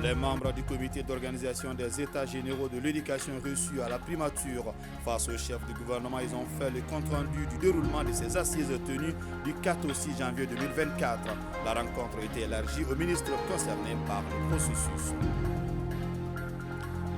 Les membres du comité d'organisation des États généraux de l'éducation reçus à la primature face au chef du gouvernement, ils ont fait le compte-rendu du déroulement de ces assises tenues du 4 au 6 janvier 2024. La rencontre a été élargie aux ministres concernés par le processus.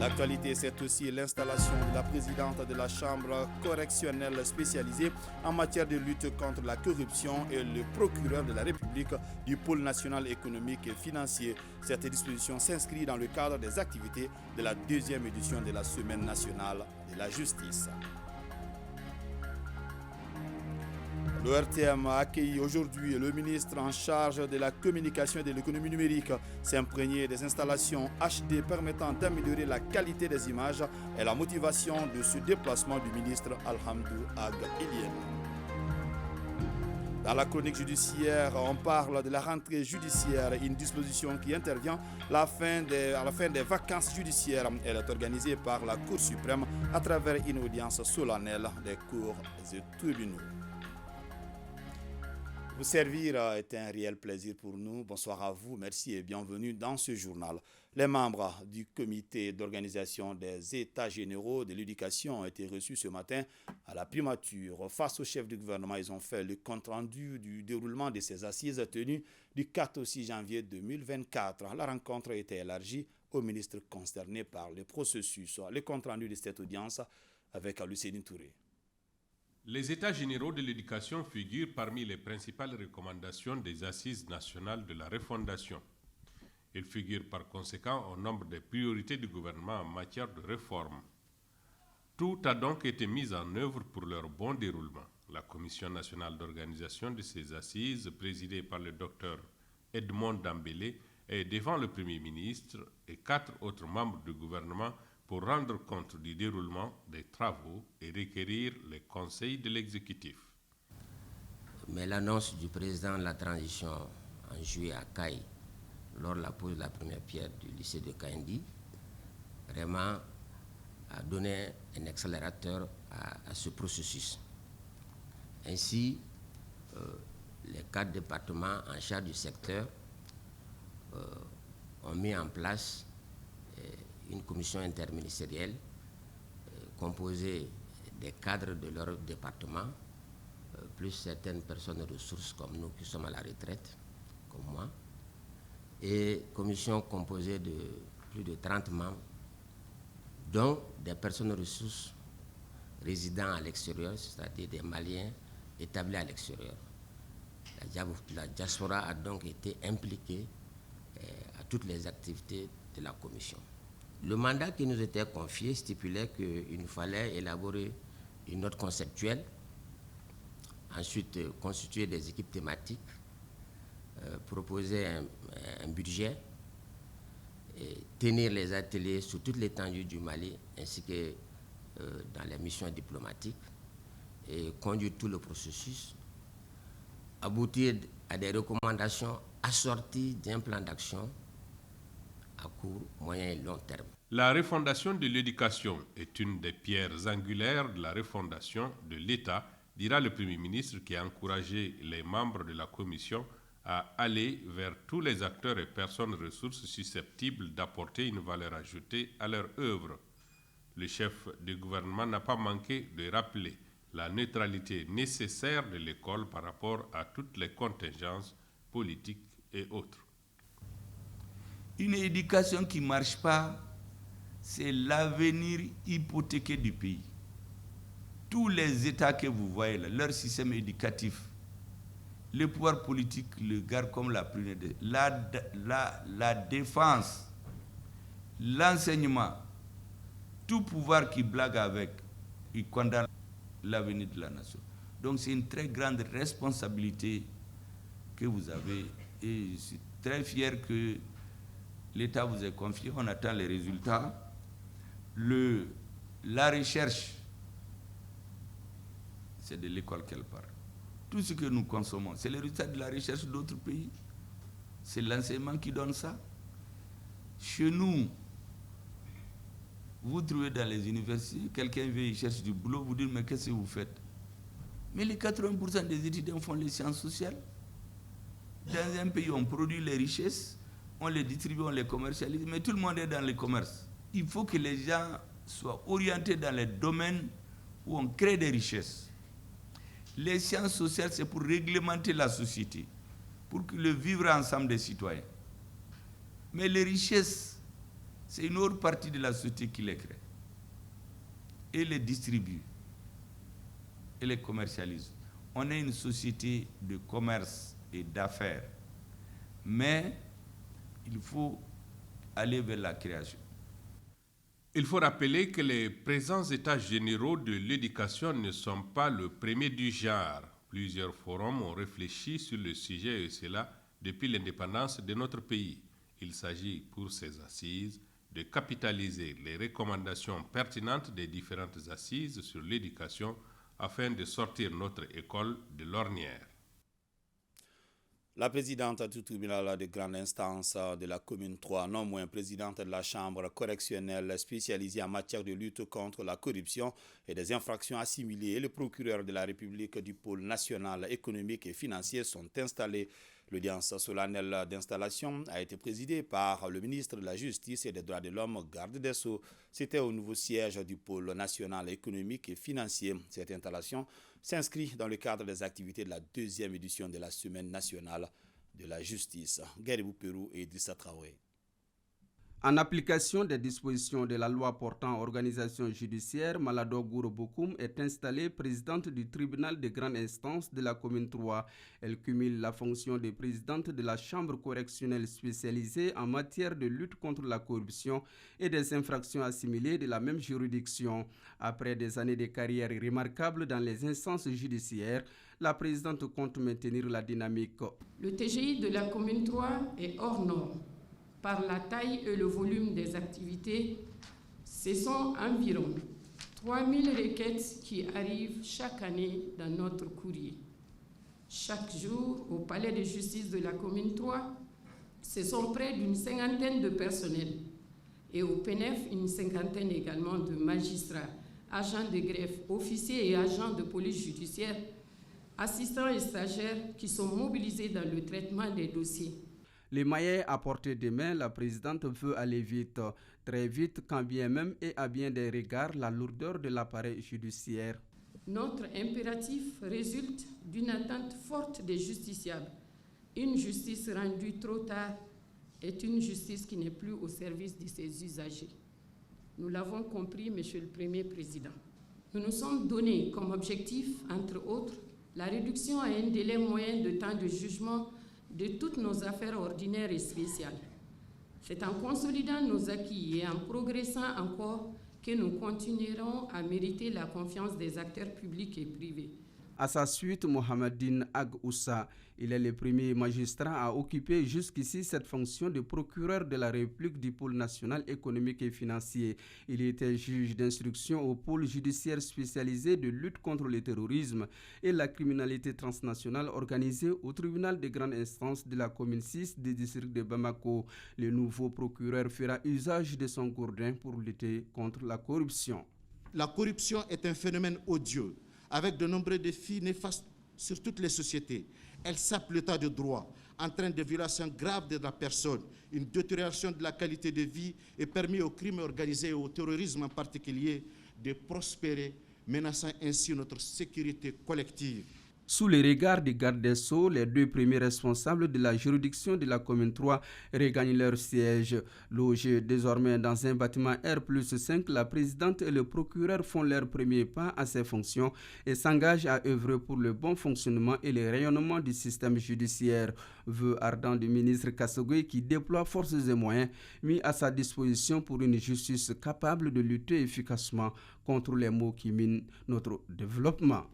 L'actualité, c'est aussi l'installation de la présidente de la Chambre correctionnelle spécialisée en matière de lutte contre la corruption et le procureur de la République du pôle national économique et financier. Cette disposition s'inscrit dans le cadre des activités de la deuxième édition de la Semaine nationale de la justice. Le RTM a accueilli aujourd'hui le ministre en charge de la communication et de l'économie numérique, s'imprégner des installations HD permettant d'améliorer la qualité des images et la motivation de ce déplacement du ministre Alhamdou Ag Ilien. Dans la chronique judiciaire, on parle de la rentrée judiciaire, une disposition qui intervient à la fin des vacances judiciaires. Elle est organisée par la Cour suprême à travers une audience solennelle des cours et tribunaux. Vous servir est un réel plaisir pour nous. Bonsoir à vous, merci et bienvenue dans ce journal. Les membres du comité d'organisation des États généraux de l'éducation ont été reçus ce matin à la primature. Face au chef du gouvernement, ils ont fait le compte-rendu du déroulement de ces assises tenues du 4 au 6 janvier 2024. La rencontre a été élargie aux ministres concernés par le processus. Le compte-rendu de cette audience avec Lucien Touré. Les États généraux de l'éducation figurent parmi les principales recommandations des Assises nationales de la refondation. Ils figurent par conséquent au nombre des priorités du gouvernement en matière de réforme. Tout a donc été mis en œuvre pour leur bon déroulement. La Commission nationale d'organisation de ces assises, présidée par le docteur Edmond Dambélé, est devant le Premier ministre et 4 autres membres du gouvernement pour rendre compte du déroulement des travaux et requérir les conseils de l'exécutif. Mais l'annonce du président de la transition en juillet à Caille, lors de la pose de la première pierre du lycée de Kaindi, vraiment a donné un accélérateur à ce processus. Ainsi, les 4 départements en charge du secteur ont mis en place une commission interministérielle composée des cadres de leur département, plus certaines personnes ressources comme nous qui sommes à la retraite, comme moi, et commission composée de plus de 30 membres, dont des personnes ressources résidant à l'extérieur, c'est-à-dire des Maliens établis à l'extérieur. La diaspora a donc été impliquée à toutes les activités de la commission. Le mandat qui nous était confié stipulait qu'il nous fallait élaborer une note conceptuelle, ensuite constituer des équipes thématiques, proposer un budget, et tenir les ateliers sur toute l'étendue du Mali ainsi que dans les missions diplomatiques et conduire tout le processus, aboutir à des recommandations assorties d'un plan d'action à court, moyen et long terme. La refondation de l'éducation est une des pierres angulaires de la refondation de l'État, dira le Premier ministre qui a encouragé les membres de la commission à aller vers tous les acteurs et personnes ressources susceptibles d'apporter une valeur ajoutée à leur œuvre. Le chef du gouvernement n'a pas manqué de rappeler la neutralité nécessaire de l'école par rapport à toutes les contingences politiques et autres. Une éducation qui ne marche pas, c'est l'avenir hypothéqué du pays. Tous les États que vous voyez là, leur système éducatif, le pouvoir politique le garde comme la priorité. La défense, l'enseignement, tout pouvoir qui blague avec, il condamne l'avenir de la nation. Donc c'est une très grande responsabilité que vous avez et je suis très fier que l'État vous ait confié. On attend les résultats. La recherche, c'est de l'école qu'elle part. Tout ce que nous consommons, c'est le résultat de la recherche d'autres pays. C'est l'enseignement qui donne ça. Chez nous, vous trouvez dans les universités, quelqu'un vient, il cherche du boulot, vous dites, mais qu'est-ce que vous faites? Mais les 80% des étudiants font les sciences sociales. Dans un pays, on produit les richesses, on les distribue, on les commercialise, mais tout le monde est dans le commerce. Il faut que les gens soient orientés dans les domaines où on crée des richesses. Les sciences sociales, c'est pour réglementer la société, pour que le vivre ensemble des citoyens. Mais les richesses, c'est une autre partie de la société qui les crée et les distribue et les commercialise. On est une société de commerce et d'affaires, mais il faut aller vers la création. Il faut rappeler que les présents états généraux de l'éducation ne sont pas le premier du genre. Plusieurs forums ont réfléchi sur le sujet et cela depuis l'indépendance de notre pays. Il s'agit pour ces assises de capitaliser les recommandations pertinentes des différentes assises sur l'éducation afin de sortir notre école de l'ornière. La présidente du tribunal de grande instance de la commune 3, non moins présidente de la chambre correctionnelle spécialisée en matière de lutte contre la corruption et des infractions assimilées et le procureur de la République du pôle national économique et financier sont installés. L'audience solennelle d'installation a été présidée par le ministre de la Justice et des Droits de l'Homme, garde des Sceaux. C'était au nouveau siège du pôle national économique et financier. Cette installation s'inscrit dans le cadre des activités de la deuxième édition de la Semaine nationale de la justice. Garibou Pérou et Idrissa Traoré. En application des dispositions de la loi portant organisation judiciaire, Malado Gouro Bokoum est installée présidente du tribunal de grande instance de la commune 3. Elle cumule la fonction de présidente de la chambre correctionnelle spécialisée en matière de lutte contre la corruption et des infractions assimilées de la même juridiction. Après des années de carrière remarquables dans les instances judiciaires, la présidente compte maintenir la dynamique. Le TGI de la commune 3 est hors norme. Par la taille et le volume des activités, ce sont environ 3000 requêtes qui arrivent chaque année dans notre courrier. Chaque jour, au palais de justice de la commune 3, ce sont près d'une cinquantaine de personnels et au PNF, une cinquantaine également de magistrats, agents de greffe, officiers et agents de police judiciaire, assistants et stagiaires qui sont mobilisés dans le traitement des dossiers. Les maillets à portée de main, la présidente veut aller vite, très vite, quand bien même et à bien des regards, la lourdeur de l'appareil judiciaire. Notre impératif résulte d'une attente forte des justiciables. Une justice rendue trop tard est une justice qui n'est plus au service de ses usagers. Nous l'avons compris, Monsieur le Premier Président. Nous nous sommes donnés comme objectif, entre autres, la réduction à un délai moyen de temps de jugement de toutes nos affaires ordinaires et spéciales. C'est en consolidant nos acquis et en progressant encore que nous continuerons à mériter la confiance des acteurs publics et privés. À sa suite, Mohamedine Ag Oussa, il est le premier magistrat à occuper jusqu'ici cette fonction de procureur de la République du pôle national économique et financier. Il était juge d'instruction au pôle judiciaire spécialisé de lutte contre le terrorisme et la criminalité transnationale organisée au tribunal de grande instance de la commune 6 du district de Bamako. Le nouveau procureur fera usage de son gourdin pour lutter contre la corruption. La corruption est un phénomène odieux, avec de nombreux défis néfastes sur toutes les sociétés. Elle sape l'état de droit, entraîne des violations graves de la personne, une détérioration de la qualité de vie et permet au crime organisé et au terrorisme en particulier de prospérer, menaçant ainsi notre sécurité collective. Sous les regards des gardes des Sceaux, les deux premiers responsables de la juridiction de la commune 3 regagnent leur siège. Logés désormais dans un bâtiment R+5, la présidente et le procureur font leur premier pas à ces fonctions et s'engagent à œuvrer pour le bon fonctionnement et le rayonnement du système judiciaire. Vœu ardent du ministre Kassogoy qui déploie forces et moyens mis à sa disposition pour une justice capable de lutter efficacement contre les maux qui minent notre développement.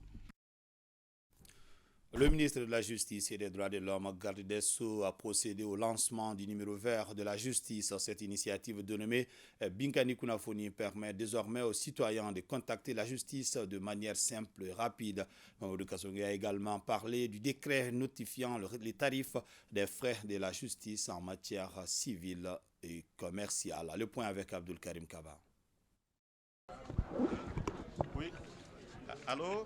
Le ministre de la Justice et des Droits de l'Homme, garde des Sceaux, a procédé au lancement du numéro vert de la justice. Cette initiative dénommée Binkani Kunafoni permet désormais aux citoyens de contacter la justice de manière simple et rapide. Mamadou Kassogoy a également parlé du décret notifiant les tarifs des frais de la justice en matière civile et commerciale. Le point avec Abdul Karim Kaba. Oui. Allô?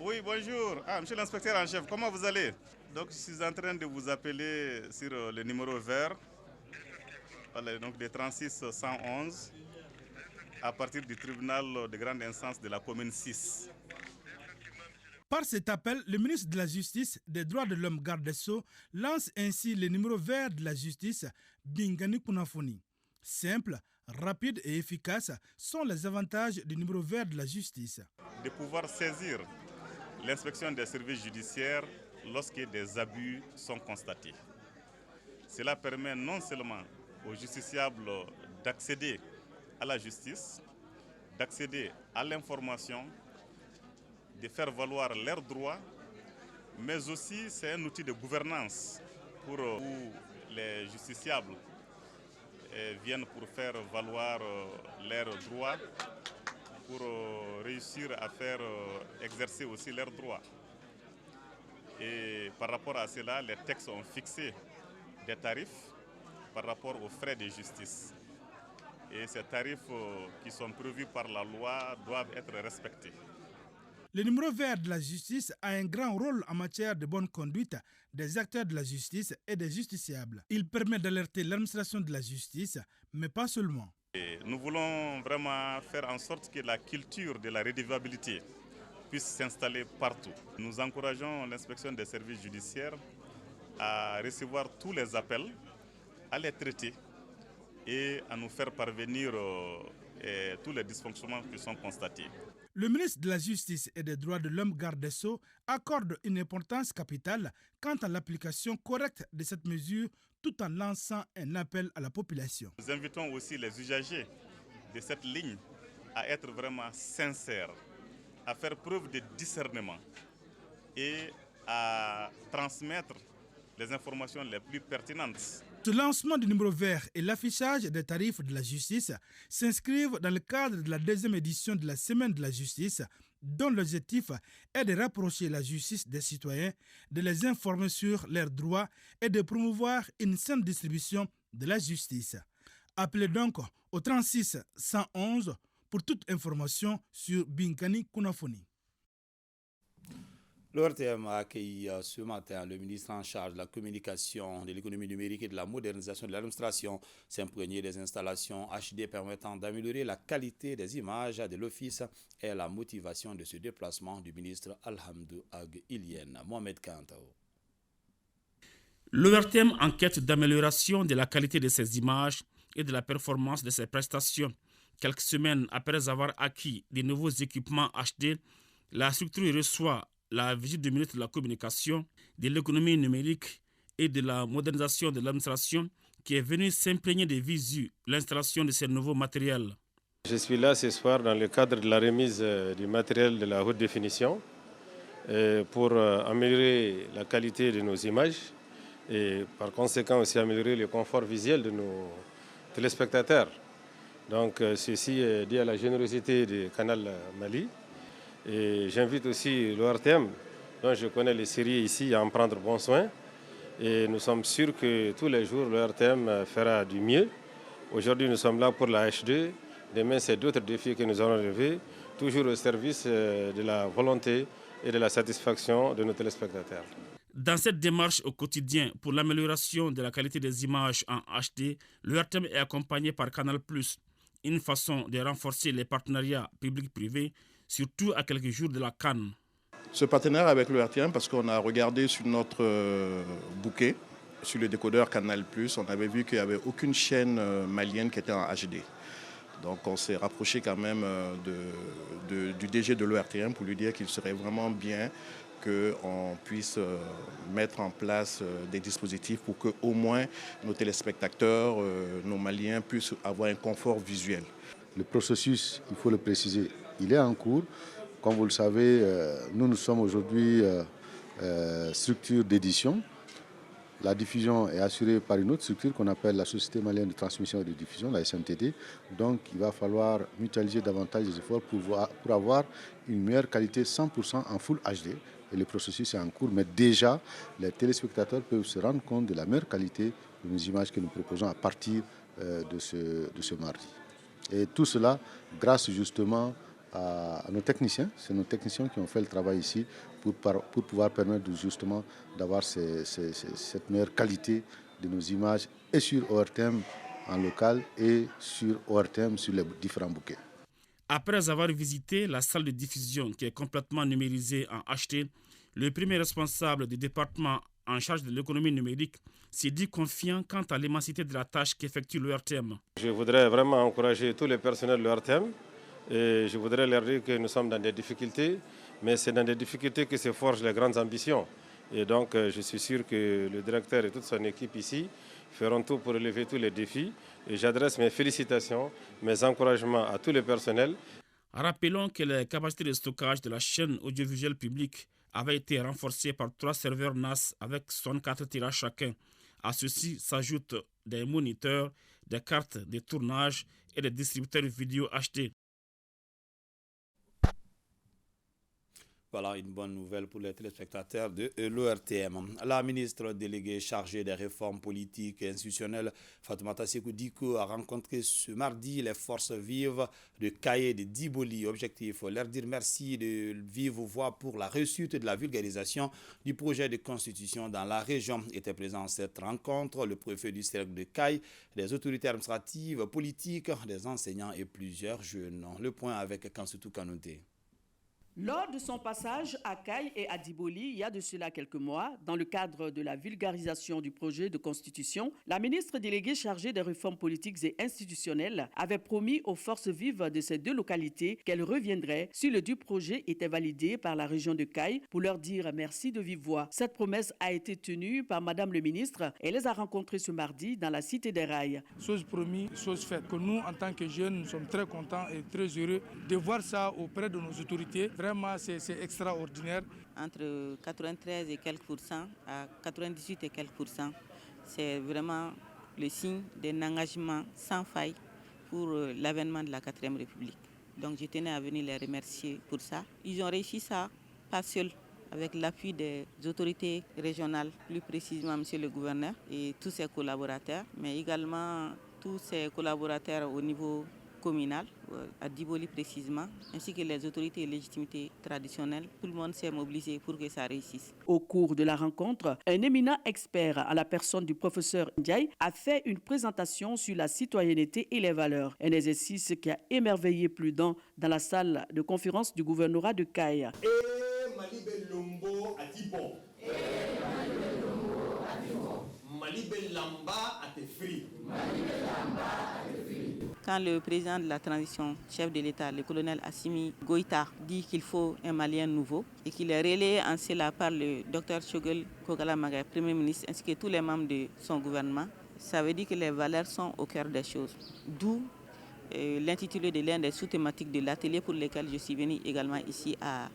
Oui, bonjour. Monsieur l'inspecteur en chef, comment vous allez? Donc, je suis en train de vous appeler sur le numéro vert, donc de 36 111, à partir du tribunal de grande instance de la commune 6. Par cet appel, le ministre de la Justice, des Droits de l'Homme, Garde des Sceaux, lance ainsi le numéro vert de la justice, Bingani Kunafoni. Simple, rapide et efficace sont les avantages du numéro vert de la justice. De pouvoir saisir l'inspection des services judiciaires lorsque des abus sont constatés. Cela permet non seulement aux justiciables d'accéder à la justice, d'accéder à l'information, de faire valoir leurs droits, mais aussi c'est un outil de gouvernance pour où les justiciables viennent pour faire valoir leurs droits, pour réussir à faire exercer aussi leurs droits. Et par rapport à cela, les textes ont fixé des tarifs par rapport aux frais de justice. Et ces tarifs qui sont prévus par la loi doivent être respectés. Le numéro vert de la justice a un grand rôle en matière de bonne conduite des acteurs de la justice et des justiciables. Il permet d'alerter l'administration de la justice, mais pas seulement. Et nous voulons vraiment faire en sorte que la culture de la redevabilité puisse s'installer partout. Nous encourageons l'inspection des services judiciaires à recevoir tous les appels, à les traiter et à nous faire parvenir tous les dysfonctionnements qui sont constatés. Le ministre de la Justice et des Droits de l'Homme, Garde des Sceaux, accorde une importance capitale quant à l'application correcte de cette mesure tout en lançant un appel à la population. Nous invitons aussi les usagers de cette ligne à être vraiment sincères, à faire preuve de discernement et à transmettre les informations les plus pertinentes. Ce lancement du numéro vert et l'affichage des tarifs de la justice s'inscrivent dans le cadre de la deuxième édition de la Semaine de la justice, dont l'objectif est de rapprocher la justice des citoyens, de les informer sur leurs droits et de promouvoir une saine distribution de la justice. Appelez donc au 36 111 pour toute information sur Bingani Kunafoni. L'ORTM a accueilli ce matin le ministre en charge de la communication, de l'économie numérique et de la modernisation de l'administration, s'imprégner des installations HD permettant d'améliorer la qualité des images de l'office et la motivation de ce déplacement du ministre Alhamdou Ag Ilien. Mohamed Kantao. L'ORTM en quête d'amélioration de la qualité de ses images et de la performance de ses prestations. Quelques semaines après avoir acquis de nouveaux équipements HD, la structure reçoit la visite du ministre de la Communication, de l'économie numérique et de la modernisation de l'administration qui est venu s'imprégner de visu l'installation de ces nouveaux matériels. Je suis là ce soir dans le cadre de la remise du matériel de la haute définition pour améliorer la qualité de nos images et par conséquent aussi améliorer le confort visuel de nos téléspectateurs. Donc ceci est dû à la générosité du Canal Mali. Et j'invite aussi l'ORTM, dont je connais les séries ici, à en prendre bon soin. Et nous sommes sûrs que tous les jours, l'ORTM fera du mieux. Aujourd'hui, nous sommes là pour la H2. Demain, c'est d'autres défis que nous allons relever, toujours au service de la volonté et de la satisfaction de nos téléspectateurs. Dans cette démarche au quotidien pour l'amélioration de la qualité des images en HD, l'ORTM est accompagné par Canal+, une façon de renforcer les partenariats publics-privés, surtout à quelques jours de la CAN. Ce partenaire avec le RTM, parce qu'on a regardé sur notre bouquet, sur le décodeur Canal+, on avait vu qu'il n'y avait aucune chaîne malienne qui était en HD. Donc on s'est rapproché quand même du DG de l'ORTM pour lui dire qu'il serait vraiment bien qu'on puisse mettre en place des dispositifs pour qu'au moins nos téléspectateurs, nos Maliens puissent avoir un confort visuel. Le processus, il faut le préciser, il est en cours. Comme vous le savez, nous sommes aujourd'hui structure d'édition. La diffusion est assurée par une autre structure qu'on appelle la Société malienne de transmission et de diffusion, la SMTD. Donc il va falloir mutualiser davantage les efforts pour avoir une meilleure qualité 100% en Full HD. Et le processus est en cours, mais déjà les téléspectateurs peuvent se rendre compte de la meilleure qualité de nos images que nous proposons à partir de ce mardi. Et tout cela grâce justement à nos techniciens. C'est nos techniciens qui ont fait le travail ici pour pouvoir permettre justement d'avoir cette meilleure qualité de nos images et sur ORTM en local et sur ORTM sur les différents bouquets. Après avoir visité la salle de diffusion qui est complètement numérisée en HD, le premier responsable du département en charge de l'économie numérique s'est dit confiant quant à l'immensité de la tâche qu'effectue l'ORTM. Je voudrais vraiment encourager tous les personnels de l'ORTM et je voudrais leur dire que nous sommes dans des difficultés, mais c'est dans des difficultés que se forgent les grandes ambitions. Et donc je suis sûr que le directeur et toute son équipe ici feront tout pour relever tous les défis. Et j'adresse mes félicitations, mes encouragements à tous les personnels. Rappelons que les capacités de stockage de la chaîne audiovisuelle publique avaient été renforcées par 3 serveurs NAS avec 64 tirages chacun. À ceci s'ajoutent des moniteurs, des cartes de tournage et des distributeurs vidéo HD. Voilà une bonne nouvelle pour les téléspectateurs de l'ORTM. La ministre déléguée chargée des réformes politiques et institutionnelles, Fatoumata Sekou Diko, a rencontré ce mardi les forces vives de Kayes et de Diboli. Objectif, leur dire merci de vive voix pour la réussite de la vulgarisation du projet de constitution dans la région. Était présent à cette rencontre le préfet du cercle de Kayes, des autorités administratives, politiques, des enseignants et plusieurs jeunes. Le point avec Kansoutou Kanouté. Lors de son passage à Kayes et à Diboli, il y a de cela quelques mois, dans le cadre de la vulgarisation du projet de constitution, la ministre déléguée chargée des réformes politiques et institutionnelles avait promis aux forces vives de ces 2 localités qu'elle reviendrait si le dit projet était validé par la région de Kayes pour leur dire merci de vive voix. Cette promesse a été tenue par Madame le ministre. Elle les a rencontrés ce mardi dans la Cité des Rails. Chose promise, chose faite. Que nous, en tant que jeunes, nous sommes très contents et très heureux de voir ça auprès de nos autorités. Vraiment, c'est extraordinaire. Entre 93 et quelques pourcents à 98 et quelques pourcents, c'est vraiment le signe d'un engagement sans faille pour l'avènement de la 4e République. Donc je tenais à venir les remercier pour ça. Ils ont réussi ça, pas seuls, avec l'appui des autorités régionales, plus précisément monsieur le gouverneur et tous ses collaborateurs, mais également tous ses collaborateurs au niveau communal, à Diboli précisément, ainsi que les autorités et légitimités traditionnelles. Tout le monde s'est mobilisé pour que ça réussisse. Au cours de la rencontre, un éminent expert à la personne du professeur Ndiaye a fait une présentation sur la citoyenneté et les valeurs. Un exercice qui a émerveillé plus d'un dans la salle de conférence du gouvernorat de Kayes. Quand le président de la transition, chef de l'État, le colonel Assimi Goïta, dit qu'il faut un Malien nouveau et qu'il est relayé en cela par le Dr Choguel Kogala Magay, Premier ministre, ainsi que tous les membres de son gouvernement, ça veut dire que les valeurs sont au cœur des choses. D'où l'intitulé de l'un des sous-thématiques de l'atelier pour lequel je suis venu également ici à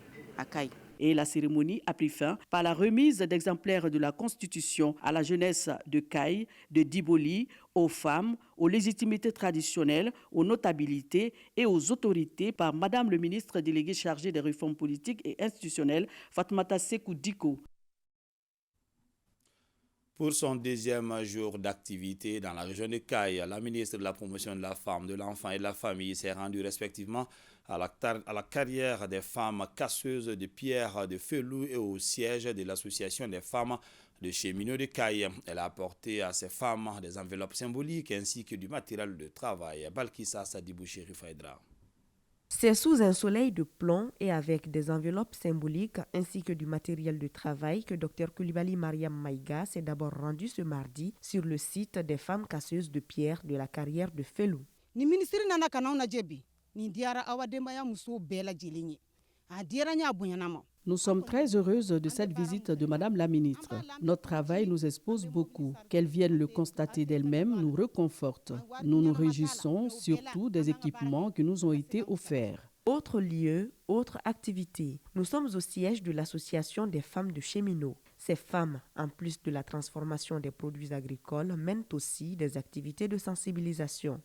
Kayes. Et la cérémonie a pris fin par la remise d'exemplaires de la Constitution à la jeunesse de Kayes, de Diboli, aux femmes, aux légitimités traditionnelles, aux notabilités et aux autorités par Madame le ministre déléguée chargée des réformes politiques et institutionnelles, Fatoumata Sekou Diko. Pour son 2e jour d'activité dans la région de Kayes, la ministre de la Promotion de la Femme, de l'Enfant et de la Famille s'est rendue respectivement à la carrière des femmes casseuses de pierre de Felou et au siège de l'association des femmes de cheminots de Kayes. Elle a apporté à ces femmes des enveloppes symboliques ainsi que du matériel de travail. Balkissa Sadibou Chérif Aydra. C'est sous un soleil de plomb et avec des enveloppes symboliques ainsi que du matériel de travail que Dr Coulibaly Mariam Maïga s'est d'abord rendu ce mardi sur le site des femmes casseuses de pierre de la carrière de Felou. Nous sommes très heureuses de cette visite de Madame la ministre. Notre travail nous expose beaucoup. Qu'elle vienne le constater d'elle-même nous réconforte. Nous nous réjouissons surtout des équipements qui nous ont été offerts. Autre lieu, autre activité. Nous sommes au siège de l'association des femmes de cheminots. Ces femmes, en plus de la transformation des produits agricoles, mènent aussi des activités de sensibilisation.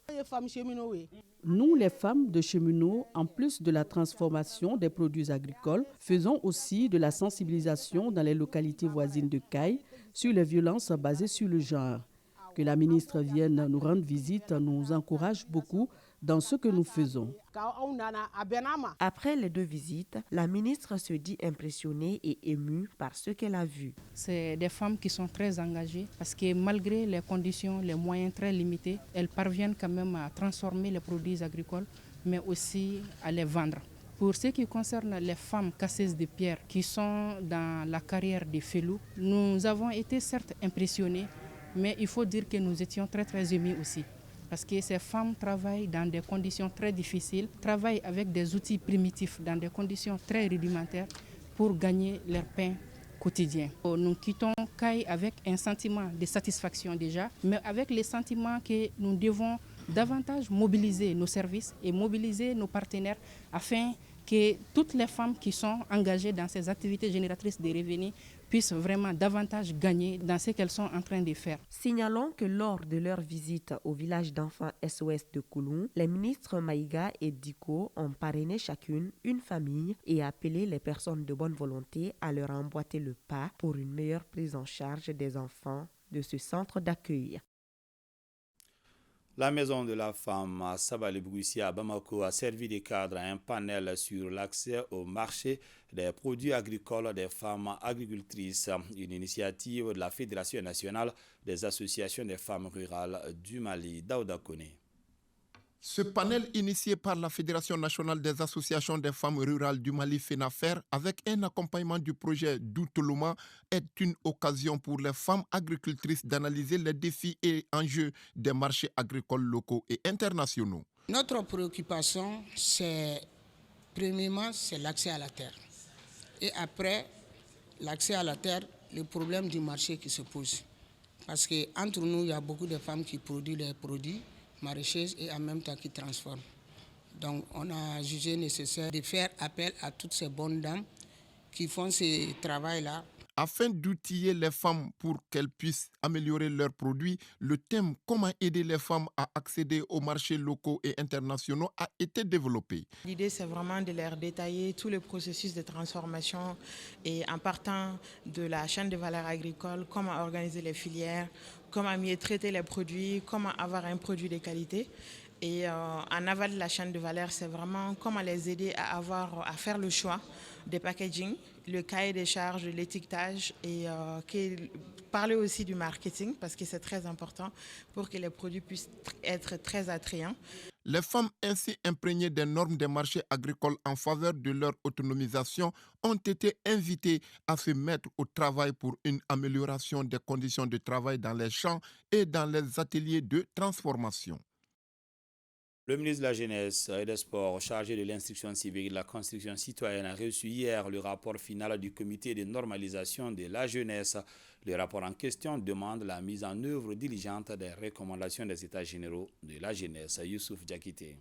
Nous, les femmes de cheminots, en plus de la transformation des produits agricoles, faisons aussi de la sensibilisation dans les localités voisines de Kayes sur les violences basées sur le genre. Que la ministre vienne nous rendre visite nous encourage beaucoup dans ce que nous faisons. Après les 2 visites, la ministre se dit impressionnée et émue par ce qu'elle a vu. C'est des femmes qui sont très engagées parce que malgré les conditions, les moyens très limités, elles parviennent quand même à transformer les produits agricoles, mais aussi à les vendre. Pour ce qui concerne les femmes casseuses de pierre qui sont dans la carrière des Félou, nous avons été certes impressionnés, mais il faut dire que nous étions très très émus aussi. Parce que ces femmes travaillent dans des conditions très difficiles, travaillent avec des outils primitifs dans des conditions très rudimentaires pour gagner leur pain quotidien. Nous quittons Kayes avec un sentiment de satisfaction déjà, mais avec le sentiment que nous devons davantage mobiliser nos services et mobiliser nos partenaires afin que toutes les femmes qui sont engagées dans ces activités génératrices de revenus puissent vraiment davantage gagner dans ce qu'elles sont en train de faire. Signalons que lors de leur visite au village d'enfants SOS de Kouloum, les ministres Maïga et Diko ont parrainé chacune une famille et appelé les personnes de bonne volonté à leur emboîter le pas pour une meilleure prise en charge des enfants de ce centre d'accueil. La Maison de la Femme à Sabali-Bouissi à Bamako a servi de cadre à un panel sur l'accès au marché des produits agricoles des femmes agricultrices, une initiative de la Fédération nationale des associations des femmes rurales du Mali. Daouda Kone. Ce panel initié par la Fédération nationale des associations des femmes rurales du Mali FENAFER avec un accompagnement du projet Doutoloma est une occasion pour les femmes agricultrices d'analyser les défis et enjeux des marchés agricoles locaux et internationaux. Notre préoccupation, premièrement, c'est l'accès à la terre. Et après l'accès à la terre, le problème du marché qui se pose. Parce qu'entre nous, il y a beaucoup de femmes qui produisent les produits maraîchaises et en même temps qui transforment. Donc on a jugé nécessaire de faire appel à toutes ces bonnes dames qui font ce travail-là. Afin d'outiller les femmes pour qu'elles puissent améliorer leurs produits, le thème « Comment aider les femmes à accéder aux marchés locaux et internationaux » a été développé. L'idée, c'est vraiment de leur détailler tout le processus de transformation et en partant de la chaîne de valeur agricole, comment organiser les filières, comment mieux traiter les produits, comment avoir un produit de qualité. Et en aval de la chaîne de valeur, c'est vraiment comment les aider à faire le choix des packaging, le cahier des charges, l'étiquetage et parler aussi du marketing parce que c'est très important pour que les produits puissent être très attrayants. Les femmes ainsi imprégnées des normes des marchés agricoles en faveur de leur autonomisation ont été invitées à se mettre au travail pour une amélioration des conditions de travail dans les champs et dans les ateliers de transformation. Le ministre de la Jeunesse et des Sports, chargé de l'instruction civique et de la construction citoyenne, a reçu hier le rapport final du comité de normalisation de la jeunesse. Le rapport en question demande la mise en œuvre diligente des recommandations des États généraux de la jeunesse. Youssouf Diakité.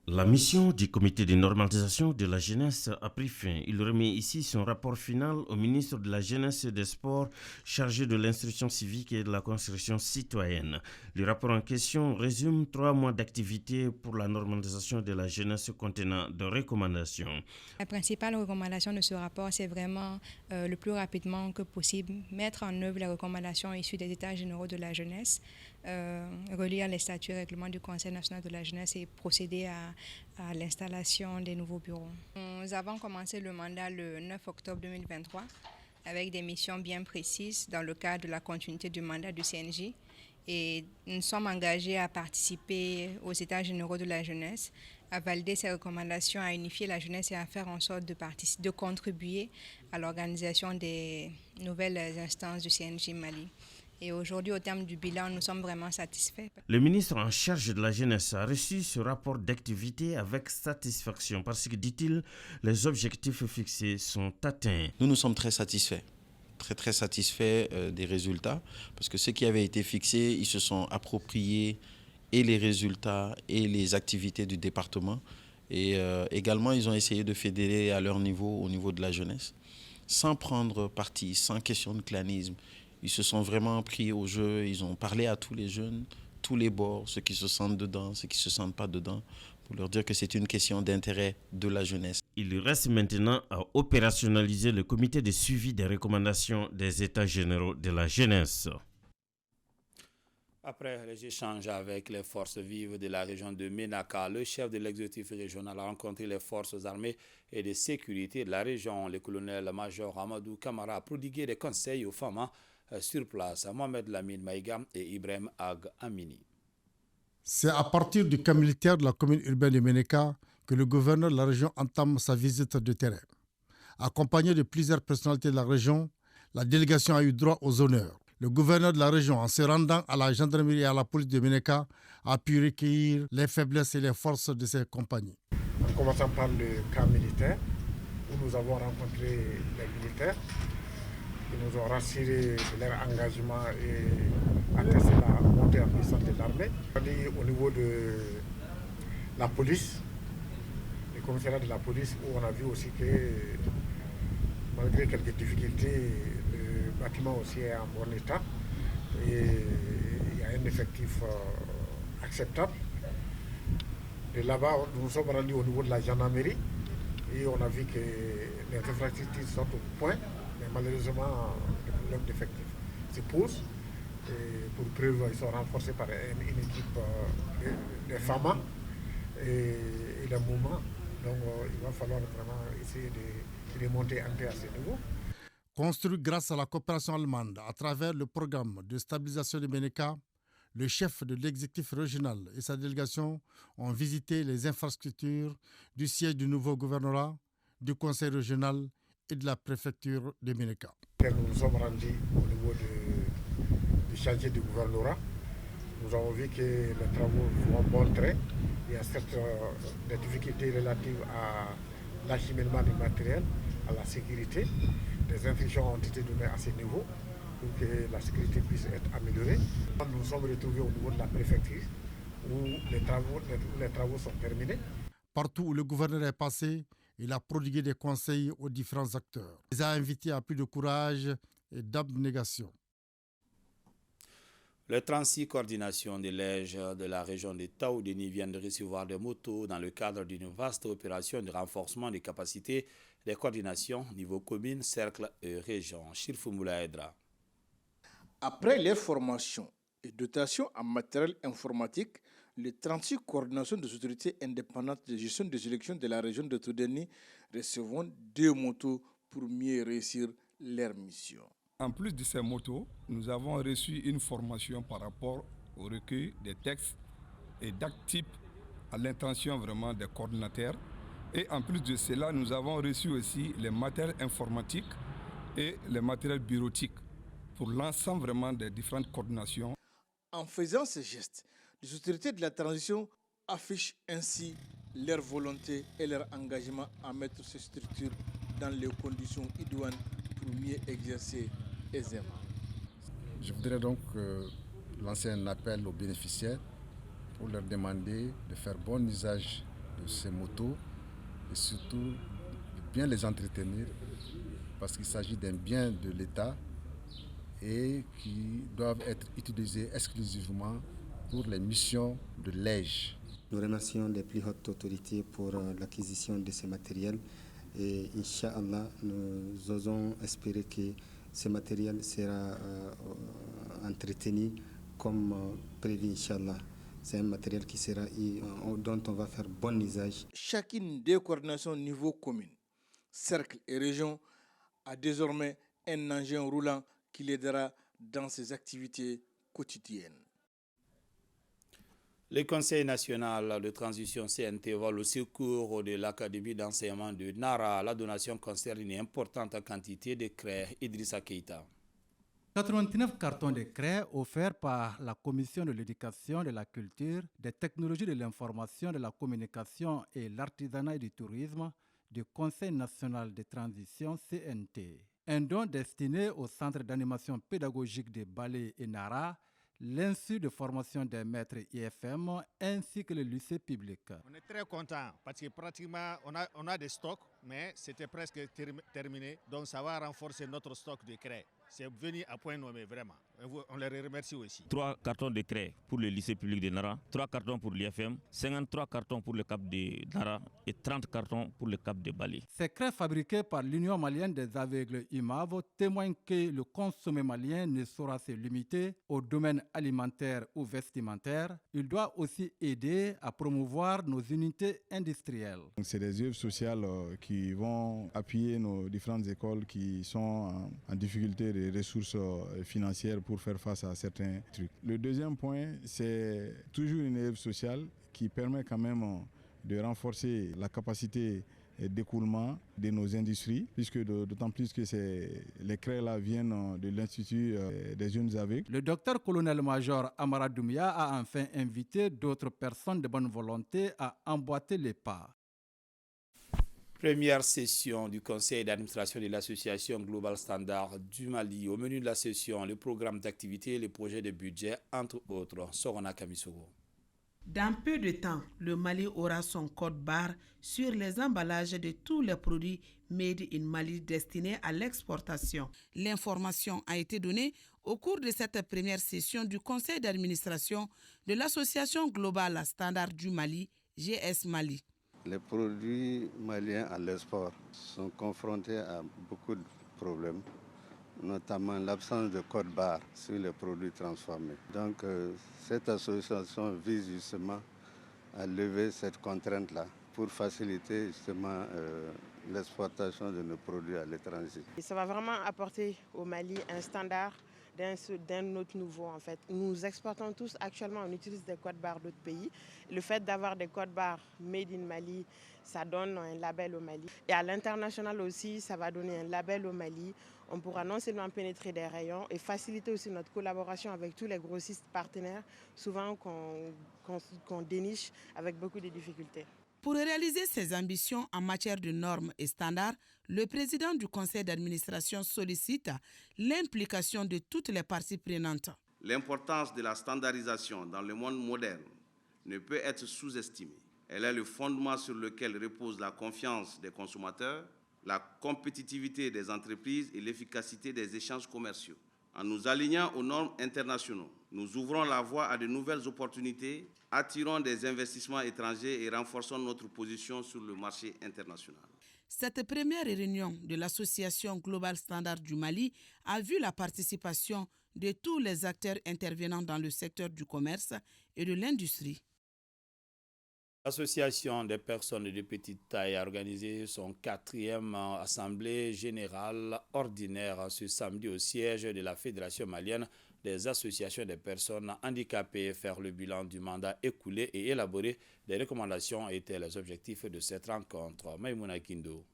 La mission du comité de normalisation de la jeunesse a pris fin. Il remet ici son rapport final au ministre de la Jeunesse et des Sports chargé de l'instruction civique et de la construction citoyenne. Le rapport en question résume 3 mois d'activité pour la normalisation de la jeunesse contenant de recommandations. La principale recommandation de ce rapport, c'est vraiment le plus rapidement que possible mettre en œuvre les recommandations issues des États généraux de la jeunesse, relire les statuts et règlements du Conseil national de la jeunesse et procéder à l'installation des nouveaux bureaux. Nous avons commencé le mandat le 9 octobre 2023 avec des missions bien précises dans le cadre de la continuité du mandat du CNJ et nous sommes engagés à participer aux États généraux de la jeunesse, à valider ces recommandations, à unifier la jeunesse et à faire en sorte de contribuer à l'organisation des nouvelles instances du CNJ Mali. Et aujourd'hui, au terme du bilan, nous sommes vraiment satisfaits. Le ministre en charge de la jeunesse a reçu ce rapport d'activité avec satisfaction parce que, dit-il, les objectifs fixés sont atteints. Nous sommes très satisfaits, très satisfaits des résultats parce que ceux qui avaient été fixés, ils se sont appropriés et les résultats et les activités du département. Et également, ils ont essayé de fédérer à leur niveau, au niveau de la jeunesse, sans prendre parti, sans question de clanisme. Ils se sont vraiment pris au jeu, ils ont parlé à tous les jeunes, tous les bords, ceux qui se sentent dedans, ceux qui ne se sentent pas dedans, pour leur dire que c'est une question d'intérêt de la jeunesse. Il reste maintenant à opérationnaliser le comité de suivi des recommandations des États généraux de la jeunesse. Après les échanges avec les forces vives de la région de Ménaka, le chef de l'exécutif régional a rencontré les forces armées et de sécurité de la région. Le colonel-major Amadou Kamara a prodigué des conseils aux femmes sur place, Mohamed Lamine Maïga et Ibrahim Ag Amini. C'est à partir du camp militaire de la commune urbaine de Ménaka que le gouverneur de la région entame sa visite de terrain. Accompagné de plusieurs personnalités de la région, la délégation a eu droit aux honneurs. Le gouverneur de la région, en se rendant à la gendarmerie et à la police de Ménaka, a pu recueillir les faiblesses et les forces de ses compagnies. En commençant par le camp militaire, où nous avons rencontré les militaires, qui nous ont rassuré de leur engagement et attesté la montée en puissance de l'armée. Au niveau de la police, le commissariat de la police, où on a vu aussi que malgré quelques difficultés, le bâtiment aussi est en bon état et il y a un effectif acceptable. Et là-bas, nous sommes rendus au niveau de la gendarmerie et on a vu que les infrastructures sont au point, mais malheureusement, le problème d'effectif se pose. Et pour preuve, ils sont renforcés par une équipe de FAMA et le mouvement. Donc, il va falloir vraiment essayer de monter un peu à ce niveau. Construit grâce à la coopération allemande à travers le programme de stabilisation de Ménaka, le chef de l'exécutif régional et sa délégation ont visité les infrastructures du siège du nouveau gouvernorat, du conseil régional et de la préfecture de Ménaka. Nous nous sommes rendus au niveau du chantier du gouvernorat. Nous avons vu que les travaux vont bon train. Il y a certes des difficultés relatives à l'acheminement du matériel, à la sécurité. Des instructions ont été données à ce niveau pour que la sécurité puisse être améliorée. Nous nous sommes retrouvés au niveau de la préfecture où les travaux sont terminés. Partout où le gouverneur est passé, il a prodigué des conseils aux différents acteurs. Il les a invités à plus de courage et d'abnégation. Les 36 coordinations des lèges de la région de Taoudeni viennent de recevoir des motos dans le cadre d'une vaste opération de renforcement des capacités des coordinations niveau commune, cercle et région. Chirfoumoula Edra. Après les formations et dotations en matériel informatique, les 36 coordinations des autorités indépendantes de gestion des élections de la région de Taoudeni recevront 2 motos pour mieux réussir leur mission. En plus de ces motos, nous avons reçu une formation par rapport au recueil des textes et d'actes types à l'intention vraiment des coordinateurs. Et en plus de cela, nous avons reçu aussi les matériels informatiques et les matériels bureautiques pour l'ensemble vraiment des différentes coordinations. En faisant ces gestes, les autorités de la transition affichent ainsi leur volonté et leur engagement à mettre ces structures dans les conditions idoines pour mieux exercer aisément. Je voudrais donc lancer un appel aux bénéficiaires pour leur demander de faire bon usage de ces motos et surtout de bien les entretenir parce qu'il s'agit d'un bien de l'État et qui doivent être utilisés exclusivement pour les missions de lège. Nous remercions les plus hautes autorités pour l'acquisition de ces matériels et Inch'Allah, nous osons espérer que ce matériel sera entretenu comme prévu, Inch'Allah. C'est un matériel dont on va faire bon usage. Chacune des coordinations niveau commune, cercle et région a désormais un engin roulant qui l'aidera dans ses activités quotidiennes. Le Conseil national de transition CNT vole au secours de l'Académie d'enseignement de Nara. La donation concerne une importante quantité de craie. Idrissa Keita. 89 cartons de craie offerts par la Commission de l'éducation, de la culture, des technologies de l'information, de la communication et l'artisanat et du tourisme du Conseil national de transition CNT. Un don destiné au Centre d'animation pédagogique de Balé et Nara, l'Institut de formation des maîtres IFM ainsi que le lycée public. On est très content parce que pratiquement on a des stocks, mais c'était presque terminé. Donc ça va renforcer notre stock de craie. c'est venu à point nommé vraiment. On les remercie aussi. 3 cartons de craie pour le lycée public de Nara, 3 cartons pour l'IFM, 53 cartons pour le cap de Nara et 30 cartons pour le cap de Bali. Ces craies fabriquées par l'Union malienne des aveugles UMAV témoignent que le consommé malien ne saura se limiter au domaine alimentaire ou vestimentaire. Il doit aussi aider à promouvoir nos unités industrielles. C'est des œuvres sociales qui vont appuyer nos différentes écoles qui sont en difficulté de ressources financières pour faire face à certains trucs. Le deuxième point, c'est toujours une œuvre sociale qui permet quand même de renforcer la capacité d'écoulement de nos industries, puisque d'autant plus que les craies-là viennent de l'Institut des jeunes aveugles. Le docteur-colonel-major Amara Doumbia a enfin invité d'autres personnes de bonne volonté à emboîter les pas. Première session du conseil d'administration de l'association Global Standard du Mali. Au menu de la session, le programme d'activité et les projets de budget, entre autres. Sorona Kamisogo. Dans peu de temps, le Mali aura son code barre sur les emballages de tous les produits made in Mali destinés à l'exportation. L'information a été donnée au cours de cette première session du conseil d'administration de l'association Global Standard du Mali, GS Mali. Les produits maliens à l'export sont confrontés à beaucoup de problèmes, notamment l'absence de code barre sur les produits transformés. Donc cette association vise justement à lever cette contrainte-là pour faciliter justement l'exportation de nos produits à l'étranger. Ça va vraiment apporter au Mali un standard d'un autre niveau en fait. Nous exportons tous, actuellement on utilise des codes barres d'autres pays. Le fait d'avoir des codes barres made in Mali, ça donne un label au Mali. Et à l'international aussi, ça va donner un label au Mali. On pourra non seulement pénétrer des rayons et faciliter aussi notre collaboration avec tous les grossistes partenaires, souvent qu'on déniche avec beaucoup de difficultés. Pour réaliser ses ambitions en matière de normes et standards, le président du conseil d'administration sollicite l'implication de toutes les parties prenantes. L'importance de la standardisation dans le monde moderne ne peut être sous-estimée. Elle est le fondement sur lequel repose la confiance des consommateurs, la compétitivité des entreprises et l'efficacité des échanges commerciaux. En nous alignant aux normes internationales, nous ouvrons la voie à de nouvelles opportunités, attirons des investissements étrangers et renforçons notre position sur le marché international. Cette première réunion de l'association Global Standard du Mali a vu la participation de tous les acteurs intervenant dans le secteur du commerce et de l'industrie. L'Association des personnes de petite taille a organisé son 4e assemblée générale ordinaire ce samedi au siège de la Fédération malienne des associations des personnes handicapées. Faire le bilan du mandat écoulé et élaborer des recommandations étaient les objectifs de cette rencontre. Maïmouna Kindo.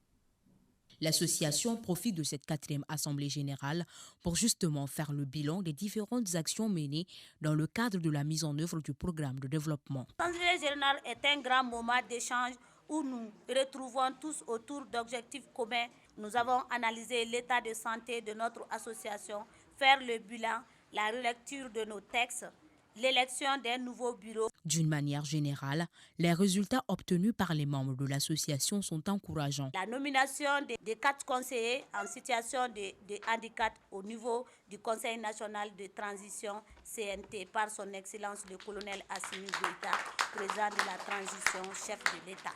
L'association profite de cette 4e assemblée générale pour justement faire le bilan des différentes actions menées dans le cadre de la mise en œuvre du programme de développement. L'assemblée générale est un grand moment d'échange où nous retrouvons tous autour d'objectifs communs. Nous avons analysé l'état de santé de notre association, faire le bilan, la relecture de nos textes, l'élection d'un nouveau bureau. D'une manière générale, les résultats obtenus par les membres de l'association sont encourageants. La nomination des 4 conseillers en situation de handicap au niveau du Conseil national de transition CNT par son Excellence le colonel Assimi Goïta, président de la transition, chef de l'État.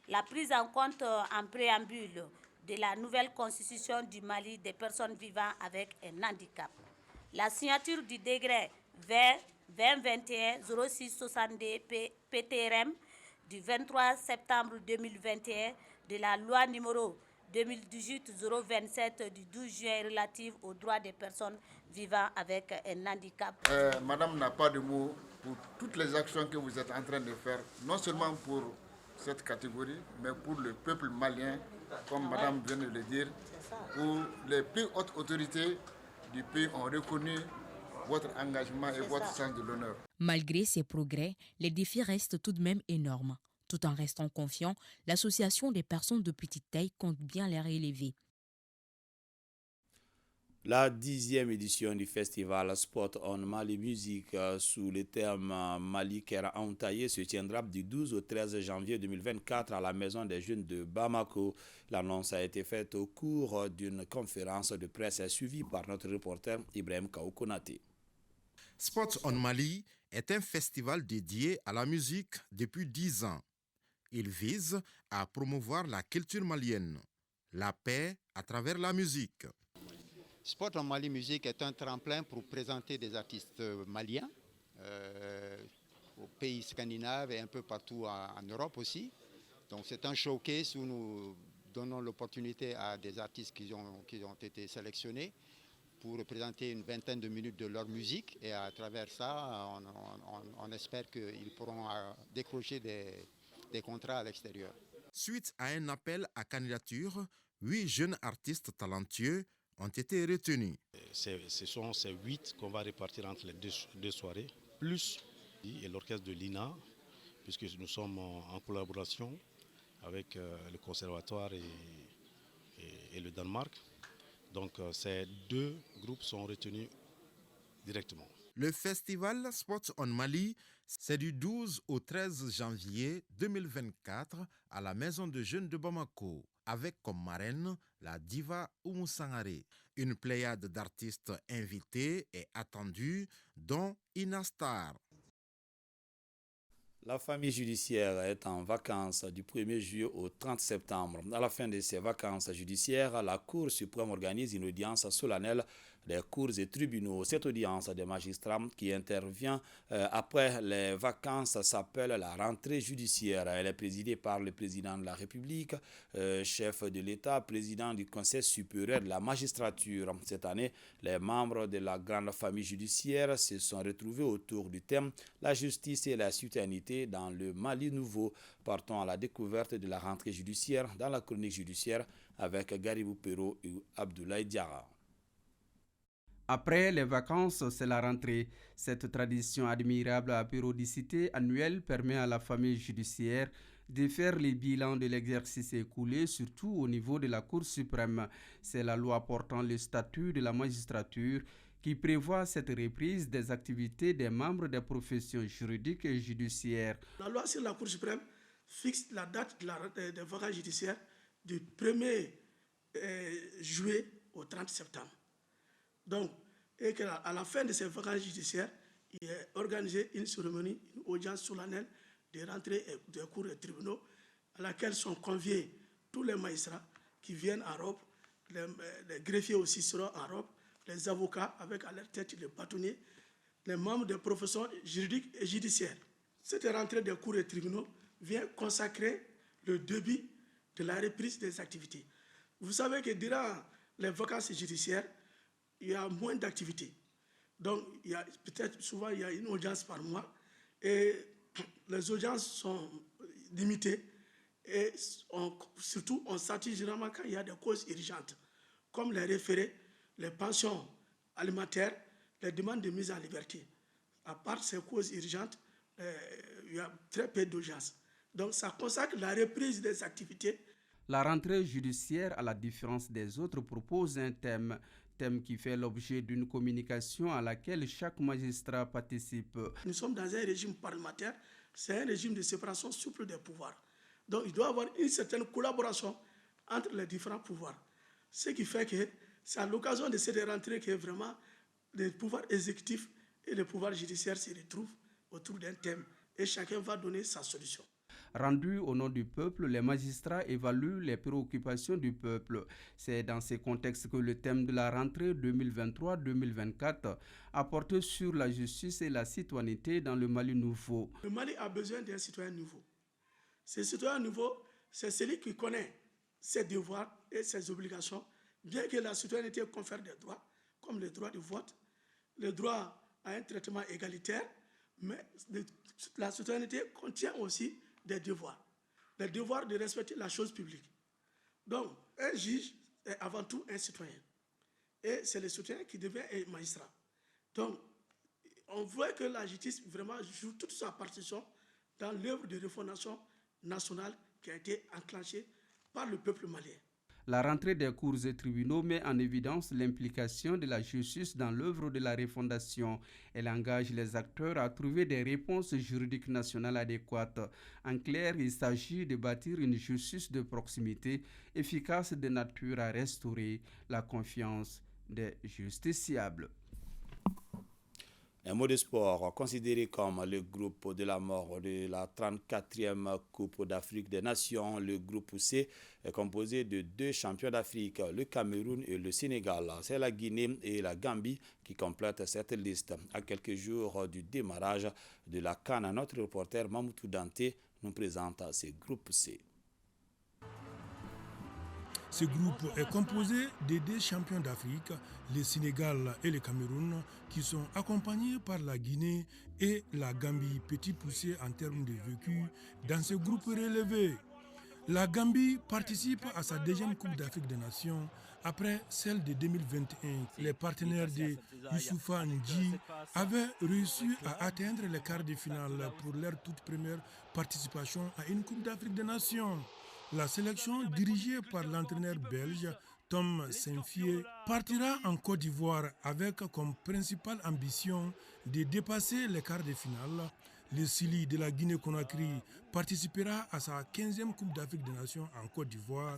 La prise en compte en préambule de la nouvelle constitution du Mali des personnes vivant avec un handicap. La signature du décret vers 2021-0662 PTRM du 23 septembre 2021 de la loi numéro 2018-027 du 12 juin relative aux droits des personnes vivant avec un handicap. Madame n'a pas de mots pour toutes les actions que vous êtes en train de faire, non seulement pour cette catégorie, mais pour le peuple malien, comme Madame vient de le dire, où les plus hautes autorités du pays ont reconnu votre engagement et votre sens de l'honneur. Malgré ces progrès, les défis restent tout de même énormes. Tout en restant confiant, l'association des personnes de petite taille compte bien les relever. La 10e édition du festival Sport on Mali Music sous le terme Mali Kera Antaye se tiendra du 12 au 13 janvier 2024 à la Maison des Jeunes de Bamako. L'annonce a été faite au cours d'une conférence de presse suivie par notre reporter Ibrahim Kaoukonate. Sport on Mali est un festival dédié à la musique depuis 10 ans. Il vise à promouvoir la culture malienne, la paix à travers la musique. Sport on Mali Music est un tremplin pour présenter des artistes maliens aux pays scandinaves et un peu partout en Europe aussi. Donc c'est un showcase où nous donnons l'opportunité à des artistes qui ont été sélectionnés pour présenter une vingtaine de minutes de leur musique et à travers ça, on espère qu'ils pourront décrocher des contrats à l'extérieur. Suite à un appel à candidature, 8 jeunes artistes talentueux ont été retenus. Ce sont ces 8 qu'on va répartir entre les deux soirées, plus l'orchestre de l'INA, puisque nous sommes en collaboration avec le conservatoire et le Danemark. Donc ces 2 groupes sont retenus directement. Le festival Sport on Mali, c'est du 12 au 13 janvier 2024 à la Maison de Jeunes de Bamako, avec comme marraine la diva Oumou Sangaré. Une pléiade d'artistes invités est attendue, dont Inastar. La famille judiciaire est en vacances du 1er juillet au 30 septembre. À la fin de ces vacances judiciaires, la Cour suprême organise une audience solennelle des cours et tribunaux. Cette audience des magistrats qui intervient après les vacances s'appelle la rentrée judiciaire. Elle est présidée par le président de la République, chef de l'État, président du Conseil supérieur de la magistrature. Cette année, les membres de la grande famille judiciaire se sont retrouvés autour du thème « La justice et la citoyenneté dans le Mali nouveau ». Partons à la découverte de la rentrée judiciaire dans la chronique judiciaire avec Garibou Perrault et Abdoulaye Diarra. Après les vacances, c'est la rentrée. Cette tradition admirable à périodicité annuelle permet à la famille judiciaire de faire les bilans de l'exercice écoulé, surtout au niveau de la Cour suprême. C'est la loi portant le statut de la magistrature qui prévoit cette reprise des activités des membres des professions juridiques et judiciaires. La loi sur la Cour suprême fixe la date des vacances judiciaires du 1er juillet au 30 septembre. Donc, et qu'à la fin de ces vacances judiciaires, il est organisé une cérémonie, une audience solennelle de rentrée des cours et tribunaux à laquelle sont conviés tous les magistrats qui viennent en robe, les greffiers aussi seront en robe, les avocats avec à leur tête les bâtonniers, les membres des professions juridiques et judiciaires. Cette rentrée des cours et tribunaux vient consacrer le début de la reprise des activités. Vous savez que durant les vacances judiciaires, il y a moins d'activités. Donc, il y a peut-être souvent il y a une audience par mois et les audiences sont limitées et surtout on s'attire généralement quand il y a des causes urgentes comme les référés, les pensions alimentaires, les demandes de mise en liberté. À part ces causes urgentes, il y a très peu d'audience. Donc, ça consacre la reprise des activités. La rentrée judiciaire, à la différence des autres, propose un thème qui fait l'objet d'une communication à laquelle chaque magistrat participe. Nous sommes dans un régime parlementaire, c'est un régime de séparation souple des pouvoirs. Donc il doit y avoir une certaine collaboration entre les différents pouvoirs. Ce qui fait que c'est à l'occasion de cette rentrée que vraiment les pouvoirs exécutifs et les pouvoirs judiciaires se retrouvent autour d'un thème et chacun va donner sa solution. Rendus au nom du peuple, les magistrats évaluent les préoccupations du peuple. C'est dans ce contexte que le thème de la rentrée 2023-2024 a porté sur la justice et la citoyenneté dans le Mali nouveau. Le Mali a besoin d'un citoyen nouveau. Ce citoyen nouveau, c'est celui qui connaît ses devoirs et ses obligations, bien que la citoyenneté confère des droits, comme le droit de vote, le droit à un traitement égalitaire, mais la citoyenneté contient aussi des devoirs. Le devoir de respecter la chose publique. Donc, un juge est avant tout un citoyen. Et c'est le citoyen qui devient un magistrat. Donc, on voit que la justice vraiment joue toute sa partition dans l'œuvre de refondation nationale qui a été enclenchée par le peuple malien. La rentrée des cours et tribunaux met en évidence l'implication de la justice dans l'œuvre de la refondation. Elle engage les acteurs à trouver des réponses juridiques nationales adéquates. En clair, il s'agit de bâtir une justice de proximité efficace de nature à restaurer la confiance des justiciables. Un mot de sport, considéré comme le groupe de la mort de la 34e Coupe d'Afrique des Nations, le groupe C est composé de 2 champions d'Afrique, le Cameroun et le Sénégal. C'est la Guinée et la Gambie qui complètent cette liste. À quelques jours du démarrage de la CAN, notre reporter Mamoutou Dante nous présente ce groupe C. Ce groupe est composé de 2 champions d'Afrique, le Sénégal et le Cameroun, qui sont accompagnés par la Guinée et la Gambie, petit poussé en termes de vécu dans ce groupe relevé. La Gambie participe à sa 2e Coupe d'Afrique des Nations après celle de 2021. Les partenaires de Youssoufa Ndji avaient réussi à atteindre les quarts de finale pour leur toute première participation à une Coupe d'Afrique des Nations. La sélection dirigée par l'entraîneur belge Tom Saint-Fié partira en Côte d'Ivoire avec comme principale ambition de dépasser les quarts de finale. Le Sili de la Guinée-Conakry participera à sa 15e Coupe d'Afrique des Nations en Côte d'Ivoire.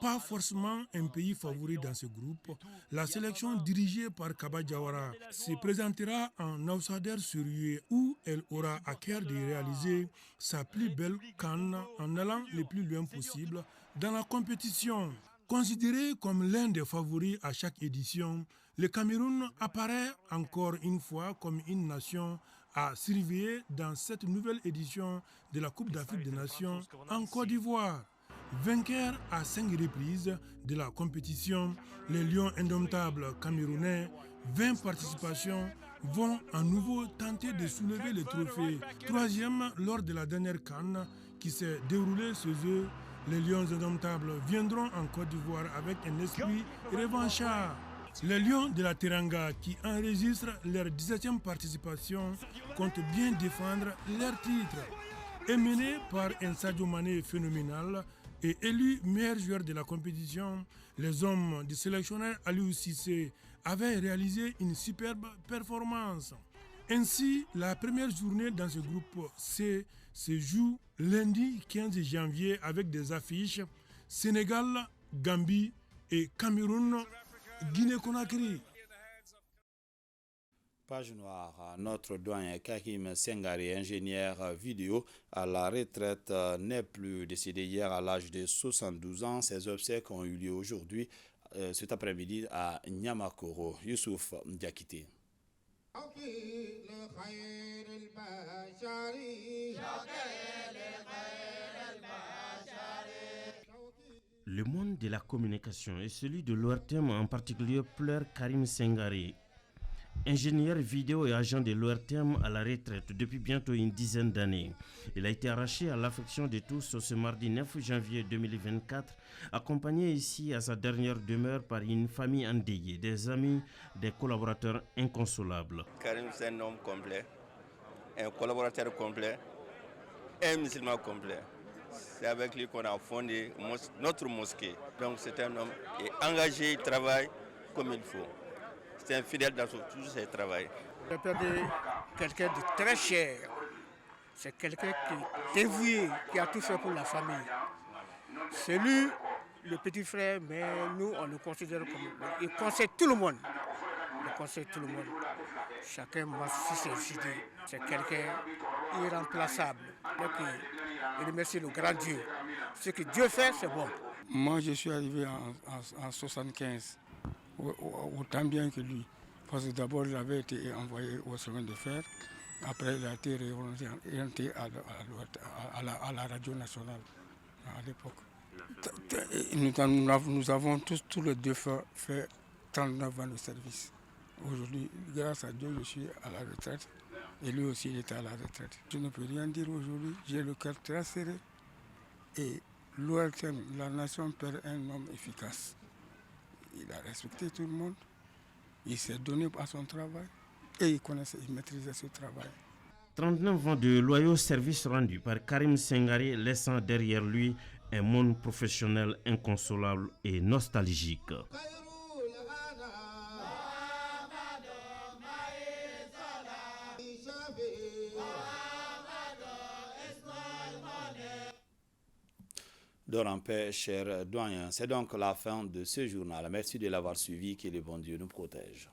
Pas forcément un pays favori dans ce groupe, la sélection dirigée par Kaba Diawara se présentera en outsider sérieux où elle aura à cœur de réaliser sa plus belle CAN en allant le plus loin possible dans la compétition. Considéré comme l'un des favoris à chaque édition, le Cameroun apparaît encore une fois comme une nation à surveiller dans cette nouvelle édition de la Coupe d'Afrique des Nations en Côte d'Ivoire. Vainqueur à 5 reprises de la compétition, les Lions indomptables camerounais, 20 participations, vont à nouveau tenter de soulever le trophée. 3e lors de la dernière CAN qui s'est déroulée chez eux, les Lions indomptables viendront en Côte d'Ivoire avec un esprit revanchard. Les Lions de la Teranga, qui enregistrent leur 17e participation, comptent bien défendre leur titre. Mené par un Sadio Mané phénoménal et élu meilleur joueur de la compétition, les hommes du sélectionneur Aliou Cissé avaient réalisé une superbe performance. Ainsi, la première journée dans ce groupe C se joue lundi 15 janvier avec des affiches Sénégal, Gambie et Cameroun, Guinée-Conakry. Page noire, notre doyen Karim Sengari, ingénieur vidéo à la retraite, n'est plus décédé hier à l'âge de 72 ans. Ses obsèques ont eu lieu aujourd'hui, cet après-midi à Niamakoro. Youssouf Diakité. Le monde de la communication et celui de l'ORTM en particulier pleure Karim Sengari. Ingénieur vidéo et agent de l'ORTM à la retraite depuis bientôt une dizaine d'années. Il a été arraché à l'affection de tous ce mardi 9 janvier 2024, accompagné ici à sa dernière demeure par une famille endeuillée, des amis, des collaborateurs inconsolables. Karim, c'est un homme complet, un collaborateur complet, un musulman complet. C'est avec lui qu'on a fondé notre mosquée. Donc c'est un homme qui est engagé, il travaille comme il faut. C'est un fidèle dans tout son travail. J'ai perdu quelqu'un de très cher. C'est quelqu'un qui est dévoué, qui a tout fait pour la famille. C'est lui, le petit frère, mais nous, on le considère comme... Il conseille tout le monde. Il conseille tout le monde. Chacun m'a fait ses idées. C'est quelqu'un irremplaçable. Donc, il remercie le grand Dieu. Ce que Dieu fait, c'est bon. Moi, je suis arrivé en 75. Autant bien que lui. Parce que d'abord, il avait été envoyé au chemin de fer. Après, il a été réorienté à la radio nationale à l'époque. Nous avons tous les deux fait 39 ans de service. Aujourd'hui, grâce à Dieu, je suis à la retraite. Et lui aussi, il était à la retraite. Je ne peux rien dire aujourd'hui. J'ai le cœur très serré. Et l'ORTM, la nation, perd un homme efficace. Il a respecté tout le monde, il s'est donné à son travail et il maîtrisait ce travail. 39 ans de loyaux services rendus par Karim Sengari, laissant derrière lui Un monde professionnel inconsolable et nostalgique. Dors en paix, cher doyen. C'est donc la fin de ce journal. Merci de l'avoir suivi. Que le bon Dieu nous protège.